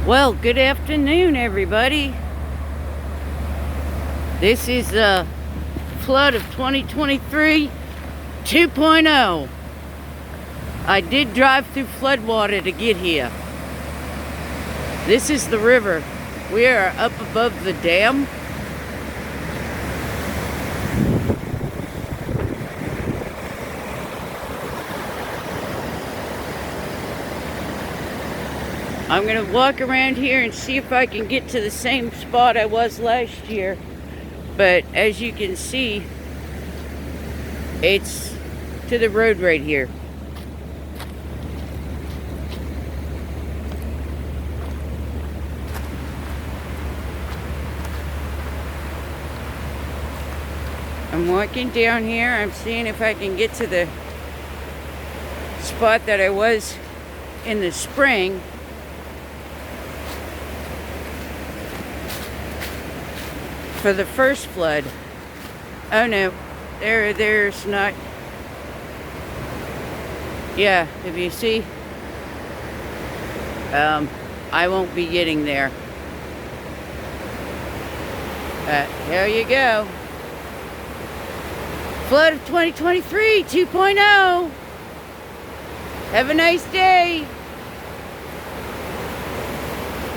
Well, good afternoon, everybody. This is the flood of 2023 2.0. I did drive through floodwater to get here. This is the river. We are up above the dam. I'm going to walk around here and see if I can get to the same spot I was last year. But as you can see, it's to the road right here. I'm walking down here. I'm seeing if I can get to the spot that I was in the spring. For the first flood. Oh no, there's not. Yeah, if you see, I won't be getting there. There you go. Flood of 2023 2.0. Have a nice day.